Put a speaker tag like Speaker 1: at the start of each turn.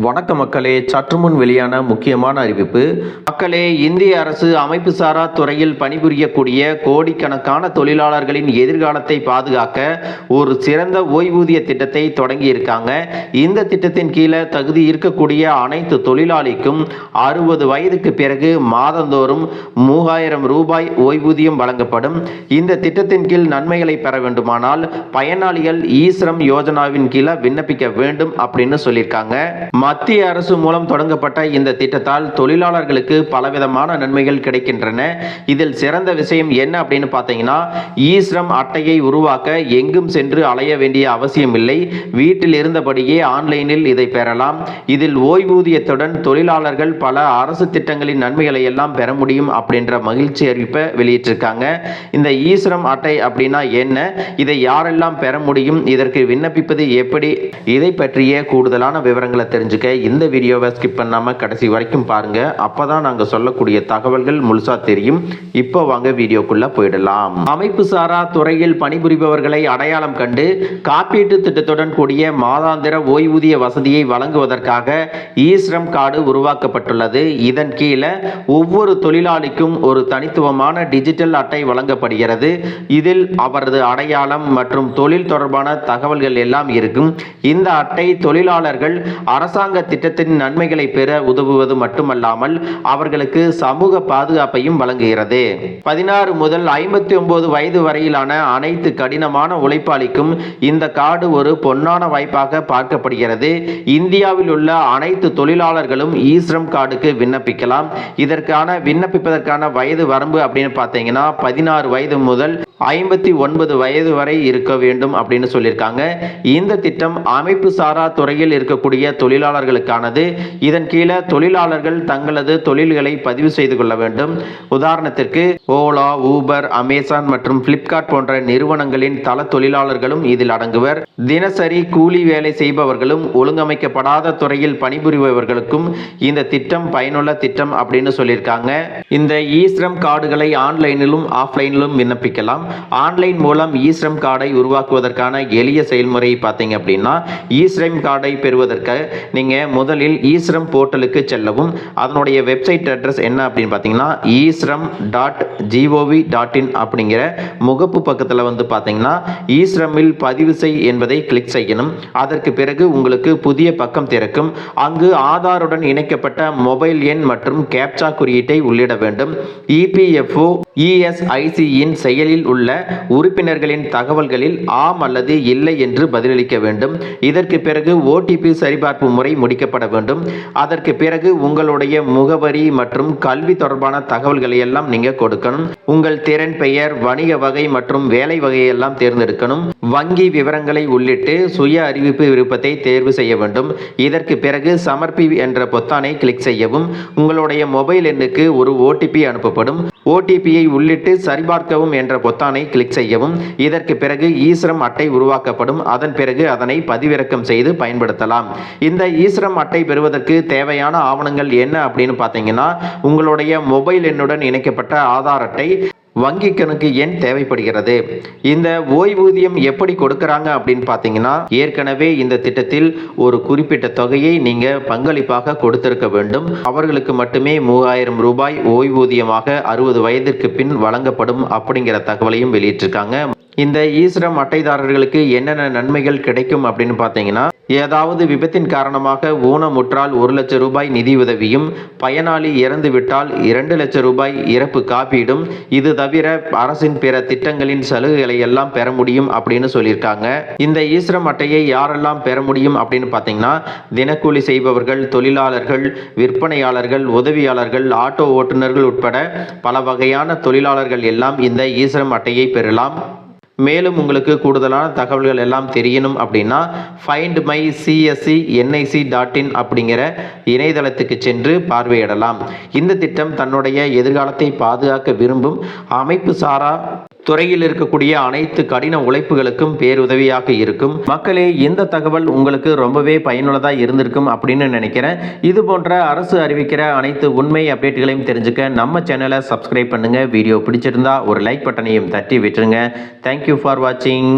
Speaker 1: வணக்க மக்களே, சற்று முன் வெளியான முக்கியமான அறிவிப்பு. மக்களே, இந்திய அரசு அமைப்புசாரா துறையில் பணிபுரியக்கூடிய கோடிக்கணக்கான தொழிலாளர்களின் எதிர்காலத்தை பாதுகாக்க ஒரு சிறந்த ஓய்வூதிய திட்டத்தை தொடங்கி இருக்காங்க. இந்த திட்டத்தின் கீழே தகுதி இருக்கக்கூடிய அனைத்து தொழிலாளிக்கும் 60 வயதுக்கு பிறகு மாதந்தோறும் 3000 ரூபாய் ஓய்வூதியம் வழங்கப்படும். இந்த திட்டத்தின் கீழ் நன்மைகளை பெற வேண்டுமானால் பயனாளிகள் ஈஸ்ரம் யோஜனாவின் கீழே விண்ணப்பிக்க வேண்டும் அப்படின்னு சொல்லியிருக்காங்க. மத்திய அரசு மூலம் தொடங்கப்பட்ட இந்த திட்டத்தால் தொழிலாளர்களுக்கு பலவிதமான நன்மைகள் கிடைக்கின்றன. இதில் சிறந்த விஷயம் என்ன அப்படின்னு பார்த்தீங்கன்னா, ஈஸ்ரம் அட்டையை உருவாக்க எங்கும் சென்று அலைய வேண்டிய அவசியம் இல்லை. வீட்டில் இருந்தபடியே ஆன்லைனில் இதை பெறலாம். இதில் ஓய்வூதியத்துடன் தொழிலாளர்கள் பல அரசு திட்டங்களின் நன்மைகளை எல்லாம் பெற முடியும் அப்படின்ற மகிழ்ச்சி அறிவிப்பை வெளியிட்டிருக்காங்க. இந்த ஈஸ்ரம் அட்டை அப்படின்னா என்ன, இதை யாரெல்லாம் பெற முடியும், இதற்கு விண்ணப்பிப்பது எப்படி, இதை பற்றிய கூடுதலான விவரங்களை தெரிஞ்சுக்க இந்த வீடியோவை ஸ்கிப் பண்ணாம கடைசி வரைக்கும் பாருங்க. அப்பதான் நாங்க சொல்லக்கூடிய தகவல்கள் முழுசா தெரியும். இப்போ வாங்க வீடியோக்குள்ள போயிடலாம். அமைப்பு சாரா துறையில் பணிபுரிபவர்களை அடையாளம் கண்டு காப்பீட்டு திட்டத்துடன் கூடிய மாதாந்திர ஓய்வூதிய வசதியை வழங்குவதற்காக ஈஸ்ரம் கார்டு உருவாக்கப்பட்டுள்ளது. இதன் கீழே ஒவ்வொரு தொழிலாளிக்கும் ஒரு தனித்துவமான டிஜிட்டல் அட்டை வழங்கப்படுகிறது. இதில் அவரது அடையாளம் மற்றும் தொழில் தொடர்பான தகவல்கள் எல்லாம் இருக்கும். இந்த அட்டை தொழிலாளர்கள் அரசாங்க திட்டத்தின் நன்மைகளை பெற உதவுவது மட்டுமல்லாமல் அவர்களுக்கு சமூக பாதுகாப்பையும் வழங்குகிறது. 16 முதல் 59 வயது வரையிலான அனைத்து கடினமான உழைப்பாளிக்கும் இந்த கார்டு ஒரு பொன்னான வாய்ப்பாக பார்க்கப்படுகிறது. இந்தியாவில் உள்ள அனைத்து தொழிலாளர்களும் ஈஸ்ரம் கார்டுக்கு விண்ணப்பிக்கலாம். விண்ணப்பிப்பதற்கான வயது வரம்பு அப்படின்னு பார்த்தீங்கன்னா 16 வயது முதல் 59 வயது வரை இருக்க வேண்டும் அப்படின்னு சொல்லியிருக்காங்க. இந்த திட்டம் அமைப்பு சாரா துறையில் இருக்கக்கூடிய தொழிலாளர்களுக்கானது. இதன் கீழே தொழிலாளர்கள் தங்களது தொழில்களை பதிவு செய்து கொள்ள வேண்டும். உதாரணத்திற்கு ஓலா, ஊபர், அமேசான் மற்றும் பிளிப்கார்ட் போன்ற நிறுவனங்களின் தள தொழிலாளர்களும் இதில் அடங்குவர். தினசரி கூலி வேலை செய்பவர்களும் ஒழுங்கமைக்கப்படாத துறையில் பணிபுரிபவர்களுக்கும் இந்த திட்டம் பயனுள்ள திட்டம் அப்படின்னு சொல்லியிருக்காங்க. இந்த ஈஸ்ரம் கார்டுகளை ஆன்லைனிலும் ஆஃப்லைனிலும் விண்ணப்பிக்கலாம். ஆன்லைன் மூலம் ஈஸ்ரம் கார்டை உருவாக்குவதற்கான எளிய செயல்முறை பார்த்தீங்க அப்படின்னா, ஈஸ்ரம் கார்டை பெறுவதற்கு நீங்க முதலில் ஈஸ்ரம் போர்ட்டலுக்கு செல்லவும். அதனுடைய வெப்சைட் அட்ரஸ் என்ன அப்படின்னு பார்த்தீங்கன்னா eesram.gov.in அப்படிங்கிற முகப்பு பக்கத்தில் வந்து பார்த்தீங்கன்னா ஈஸ்ரமில் பதிவு செய் என்பதை கிளிக் செய்யணும். அதற்கு பிறகு உங்களுக்கு புதிய பக்கம் திறக்கும். அங்கு ஆதாருடன் இணைக்கப்பட்ட மொபைல் எண் மற்றும் கேப்சா குறியீட்டை உள்ளிட வேண்டும். EPFO ESIC-யின் செயலில் உள்ள உறுப்பினர்களின் தகவல்களில் ஆம் அல்லது இல்லை என்று பதிலளிக்க வேண்டும். இதற்கு பிறகு OTP சரிபார்ப்பு முறை முடிக்கப்பட வேண்டும். அதற்கு பிறகு உங்களுடைய முகவரி மற்றும் கல்வி தொடர்பான தகவல்களை எல்லாம் நீங்க கொடுக்கணும். உங்கள் திறன், பெயர், வணிக வகை மற்றும் வேலை வகையை எல்லாம் தேர்ந்தெடுக்கணும். வங்கி விவரங்களை உள்ளிட்டு சுய அறிவிப்பு விருப்பத்தை தேர்வு செய்ய வேண்டும். இதற்கு பிறகு சமர்ப்பி என்ற பொத்தானை கிளிக் செய்யவும். உங்களுடைய மொபைல் எண்ணுக்கு ஒரு OTP அனுப்பப்படும். OTPயை உள்ளிட்டு சரிபார்க்கவும் என்ற பொத்தானை கிளிக் செய்யவும். இதற்கு பிறகு ஈஸ்ரம் அட்டை உருவாக்கப்படும். அதன் பிறகு அதனை பதிவிறக்கம் செய்து பயன்படுத்தலாம். இந்த ஈஸ்ரம் அட்டை பெறுவதற்கு தேவையான ஆவணங்கள் என்ன அப்படின்னு பார்த்தீங்கன்னா, உங்களுடைய மொபைல் எண்ணுடன் இணைக்கப்பட்ட ஆதார் அட்டை, வங்கி கணக்கு எண் தேவைப்படுகிறது. இந்த ஓய்வூதியம் எப்படி கொடுக்கறாங்க அப்படின்னு பார்த்தீங்கன்னா, ஏற்கனவே இந்த திட்டத்தில் ஒரு குறிப்பிட்ட தொகையை நீங்க பங்களிப்பாக கொடுத்திருக்க வேண்டும். அவர்களுக்கு மட்டுமே 3000 ரூபாய் ஓய்வூதியமாக 60 வயதிற்கு பின் வழங்கப்படும் அப்படிங்கிற தகவலையும் வெளியிட்டிருக்காங்க. இந்த ஈஸ்ரம் அட்டைதாரர்களுக்கு என்னென்ன நன்மைகள் கிடைக்கும் அப்படின்னு பார்த்தீங்கன்னா, ஏதாவது விபத்தின் காரணமாக ஊனமுற்றால் 1 லட்சம் ரூபாய் நிதி உதவியும், பயனாளி இறந்து விட்டால் 2 லட்சம் ரூபாய் இறப்பு காப்பீடும், இது தவிர அரசின் பிற திட்டங்களின் சலுகைகளை எல்லாம் பெற முடியும் அப்படின்னு சொல்லியிருக்காங்க. இந்த ஈஸ்ரம் அட்டையை யாரெல்லாம் பெற முடியும் அப்படின்னு பார்த்தீங்கன்னா, தினக்கூலி செய்பவர்கள், தொழிலாளர்கள், விற்பனையாளர்கள், உதவியாளர்கள், ஆட்டோ ஓட்டுநர்கள் உட்பட பல வகையான தொழிலாளர்கள் எல்லாம் இந்த ஈஸ்ரம் அட்டையை பெறலாம். மேலும் உங்களுக்கு கூடுதலான தகவல்கள் எல்லாம் தெரியணும் அப்படின்னா findmycscnic.in அப்படிங்கிற இணையதளத்துக்கு சென்று பார்வையிடலாம். இந்த திட்டம் தன்னுடைய எதிர்காலத்தை பாதுகாக்க விரும்பும் அமைப்பு சாரா துறையில் இருக்கக்கூடிய அனைத்து கடின உழைப்புகளுக்கும் பேருதவியாக இருக்கும். மக்களே, இந்த தகவல் உங்களுக்கு ரொம்பவே பயனுள்ளதாக இருந்திருக்கும் அப்படின்னு நினைக்கிறேன். இது போன்ற அரசு அறிவிக்கிற அனைத்து உண்மை அப்டேட்டுகளையும் தெரிஞ்சுக்க நம்ம சேனலை சப்ஸ்கிரைப் பண்ணுங்க. வீடியோ பிடிச்சிருந்தா ஒரு லைக் பட்டனையும் தட்டி விட்டுருங்க. தேங்க்யூ ஃபார் வாட்சிங்.